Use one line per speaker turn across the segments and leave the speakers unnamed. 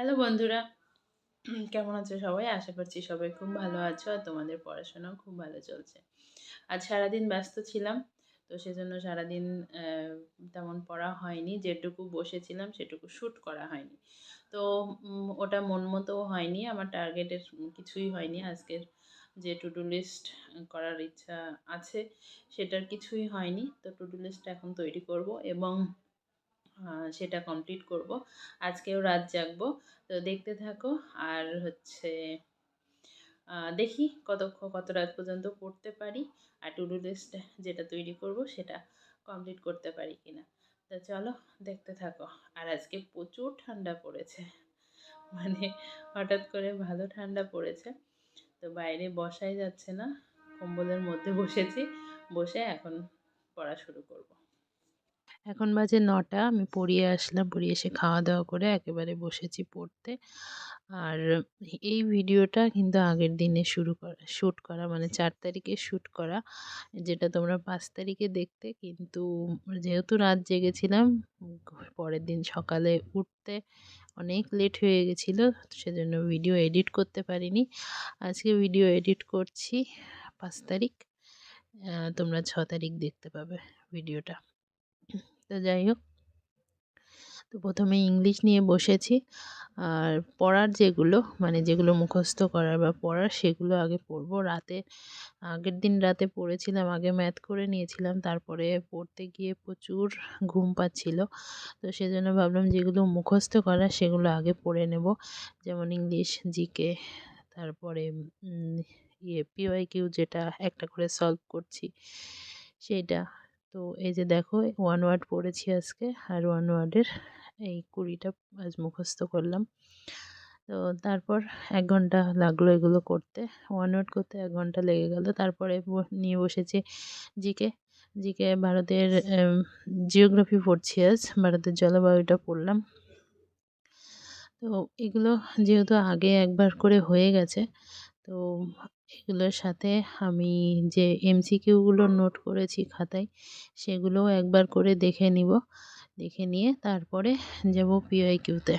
Hello বন্ধুরা, কেমন আছো সবাই? আশা করছি সবাই খুব ভালো আছো আর তোমাদের পড়াশোনাও খুব ভালো চলছে। আজ সারাদিন ব্যস্ত ছিলাম, তো সেজন্য সারাদিন তেমন পড়া হয়নি। যেটুকু বসেছিলাম সেটুকু শ্যুট করা হয়নি। তো ওটা মন মতোও হয়নি। আমার টার্গেটের কিছুই হয়নি। আজকের যে টু ডু লিস্ট করার ইচ্ছা আছে সেটার কিছুই হয়নি। তো টু ডু লিস্টটা এখন তৈরি করব এবং সেটা কমপ্লিট করব। আজকেও রাত জাগবো। তো দেখতে থাকো। আর হচ্ছে দেখি কত রাত পর্যন্ত পড়তে পারি। আর টু ডু লিস্ট যেটা তৈরি করব সেটা কমপ্লিট করতে পারি কিনা। তো চলো দেখতে থাকো। আর আজকে প্রচুর ঠান্ডা পড়েছে। মানে হঠাৎ করে ভালো ঠান্ডা পড়েছে। তো বাইরে বসাই যাচ্ছে না। কম্বলের মধ্যে বসেছি। বসে এখন পড়া শুরু করব। এখন বাজে ৯টা। আমি পড়িয়ে আসলাম। পড়িয়ে এসে খাওয়া-দাওয়া করে একেবারে বসেছি পড়তে। আর এই ভিডিওটা কিন্তু আগের দিনে শ্যুট করা মানে ৪ তারিখে শ্যুট করা। যেটা তোমরা ৫ তারিখে দেখতে। কিন্তু যেহেতু রাত জেগেছিলাম, পরের দিন সকালে উঠতে অনেক লেট হয়ে গেছিলো। সেজন্য ভিডিও এডিট করতে পারিনি। আজকে ভিডিও এডিট করছি ৫ তারিখ। তোমরা ৬ তারিখ দেখতে পাবে ভিডিওটা। তো যাই হোক, তো প্রথমে ইংলিশ নিয়ে বসেছি। আর পড়ার যেগুলো মুখস্থ করার বা পড়ার সেগুলো আগে পড়ব। আগের দিন রাতে পড়েছিলাম, আগে ম্যাথ করে নিয়েছিলাম। তারপরে পড়তে গিয়ে প্রচুর ঘুম পাচ্ছিল। তো সেজন্য ভাবলাম যেগুলো মুখস্থ করা সেগুলো আগে পড়ে নেব। যেমন ইংলিশ, জিকে, তারপরে পিওয়াইকিউ যেটা একটা করে সলভ করছি সেইটা। তো এই যে দেখো, ওয়ান ওয়ার্ড পড়েছি আজকে। আর ওয়ান ওয়ার্ডের এই ২০টা আজ মুখস্থ করলাম। তো তারপর ১ ঘন্টা লাগলো এগুলো করতে। ওয়ান ওয়ার্ড করতে ১ ঘন্টা লেগে গেল। তারপরে নিয়ে বসেছি জিকে। জিকে ভারতের জিওগ্রাফি পড়ছি আজ। ভারতের জলবায়ুটা পড়লাম। তো এগুলো যেহেতু আগে একবার করে হয়ে গেছে, তো এগুলোর সাথে আমি যে এমসিকিউগুলো নোট করেছি খাতায় সেগুলোও একবার করে দেখে নিব। দেখে নিয়ে তারপরে যাব পিওয়াইকিউতে।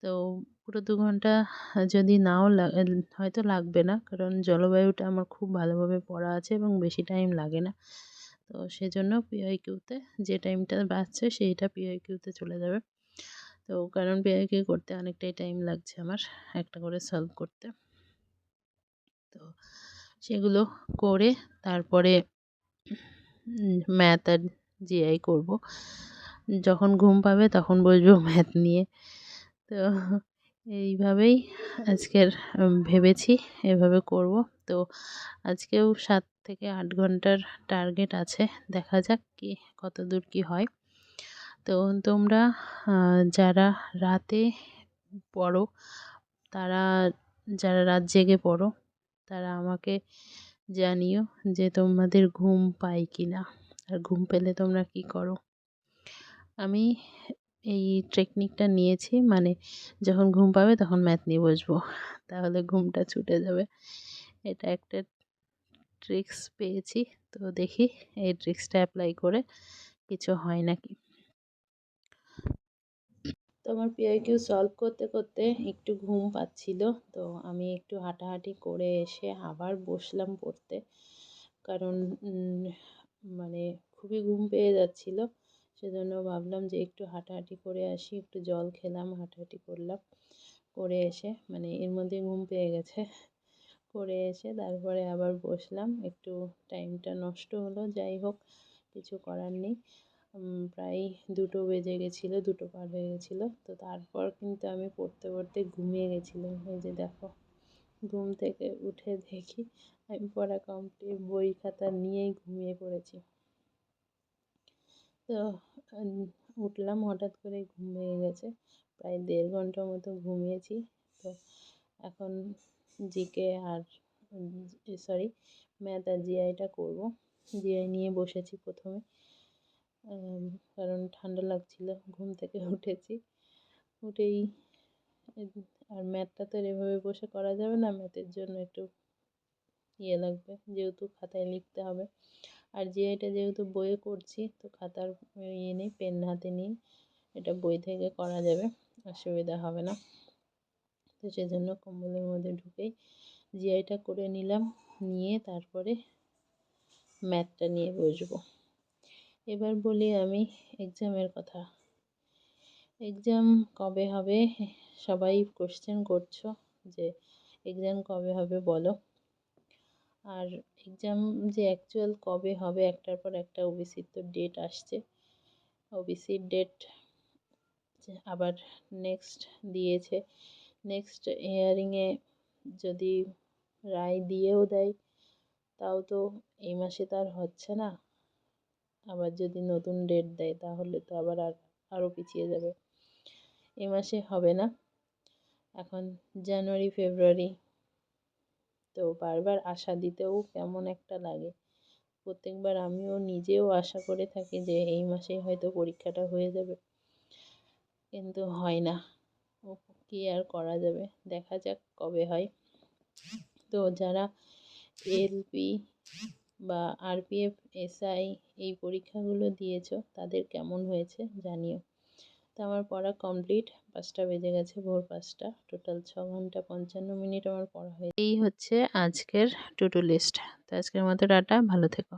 তো পুরো ২ ঘন্টা যদি নাও হয়তো লাগবে না, কারণ জলবায়ুটা আমার খুব ভালোভাবে পড়া আছে এবং বেশি টাইম লাগে না। তো সেজন্য পিওয়াইকিউতে যে টাইমটা বাঁচছে সেইটা পিওয়াইকিউতে চলে যাবে। তো কারণ পিওয়াইকিউ করতে অনেকটাই টাইম লাগছে আমার একটা করে সলভ করতে। তো সেগুলো করে তারপরে ম্যাথ আর জিআই করব। যখন ঘুম পাবে তখন বসবো ম্যাথ নিয়ে। তো এইভাবেই আজকের ভেবেছি এভাবে করব। তো আজকেও ৭ থেকে ৮ ঘন্টার টার্গেট আছে। দেখা যাক কতদূর কি হয়। তো তোমরা যারা রাতে পড়ো, তারা যারা রাত জেগে পড়ো, তারা আমাকে জানিও যে তোমাদের ঘুম পায় কি না। আর ঘুম পেলে তোমরা কি করো। আমি এই টেকনিকটা নিয়েছি, মানে যখন ঘুম পাবে তখন ম্যাথ নিয়ে বসবো, তাহলে ঘুমটা ছুটে যাবে। এটা একটা ট্রিক্স পেয়েছি। তো দেখি এই ট্রিক্সটা অ্যাপ্লাই করে কিছু হয় নাকি। তো আমার পিআইকিউ সলভ করতে করতে একটু ঘুম পাচ্ছিল। তো আমি একটু হাঁটাহাঁটি করে এসে আবার বসলাম পড়তে। কারণ মানে খুবই ঘুম পেয়ে যাচ্ছিল। সেজন্য ভাবলাম যে একটু হাঁটাহাঁটি করে আসি। একটু জল খেলাম, হাঁটাহাঁটি করলাম। করে এসে মানে এর মধ্যে ঘুম পেয়ে গেছে। করে এসে তারপরে আবার বসলাম। একটু টাইমটা নষ্ট হলো। যাই হোক, কিছু করার নেই। প্রায় ২টো বেজে গেছিলো, ২টো পার হয়ে গেছিলো। তো তারপর কিন্তু আমি পড়তে পড়তে ঘুমিয়ে গেছিলাম। এই যে দেখো, ঘুম থেকে উঠে দেখি আমি পড়া কমপ্লিট, বই খাতা নিয়েই ঘুমিয়ে পড়েছি। তো উঠলাম, হঠাৎ করে ঘুম ভেঙে গেছে। প্রায় ১.৫ ঘন্টার মতো ঘুমিয়েছি। তো এখন জিকে আর সরি ম্যাথ আর জিআইটা করব। জিআই নিয়ে বসেছি প্রথমে, কারণ ঠান্ডা লাগছিল। ঘুম থেকে উঠেছি, উঠেই আর ম্যাথটা তো আর এভাবে বসে করা যাবে না। ম্যাথের জন্য একটু লাগবে, যেহেতু খাতায় লিখতে হবে। আর জিআইটা যেহেতু বইয়ে করছি, তো খাতার নেই, পেন হাতে নেই। এটা বই থেকে করা যাবে, অসুবিধা হবে না। তো সেজন্য কম্বলের মধ্যে ঢুকেই জিআইটা করে নিলাম, নিয়ে তারপরে ম্যাথটা নিয়ে বসবো। এবার বলি আমি এক্সামের কথা। এক্সাম কবে হবে? সবাই কোশ্চেন করছো যে এক্সাম কবে হবে বলো। আর এক্সাম যে অ্যাকচুয়াল কবে হবে, একটার পর একটা ওবিসির তো ডেট আসছে। ওবিসির ডেট আবার নেক্সট দিয়েছে। নেক্সট হিয়ারিংয়ে যদি রায় দিয়েও দেয়, তাও তো এই মাসে তো আর হচ্ছে না। আবার যদি নতুন ডেট দেয় তাহলে তো আবার আরও পিছিয়ে যাবে। এ মাসে হবে না, এখন জানুয়ারি ফেব্রুয়ারি। তো বারবার আশা দিতেও কেমন একটা লাগে। প্রত্যেকবার আমিও নিজেও আশা করে থাকি যে এই মাসেই হয়তো পরীক্ষাটা হয়ে যাবে, কিন্তু হয় না। কী আর করা যাবে, দেখা যাক কবে হয়। তো যারা এলপি বা আরপিএফ, এসআই এই পরীক্ষাগুলো দিয়েছো তাদের কেমন হয়েছে জানিও। তো আমার পড়া কমপ্লিট, 5টা বেজে গেছে, ভোর 5টা। টোটাল 6 ঘন্টা 55 মিনিট আমার পড়া হয়েছে। এই হচ্ছে আজকের টু ডু লিস্ট। তো আজকের মতো টাটা, ভালো থেকো।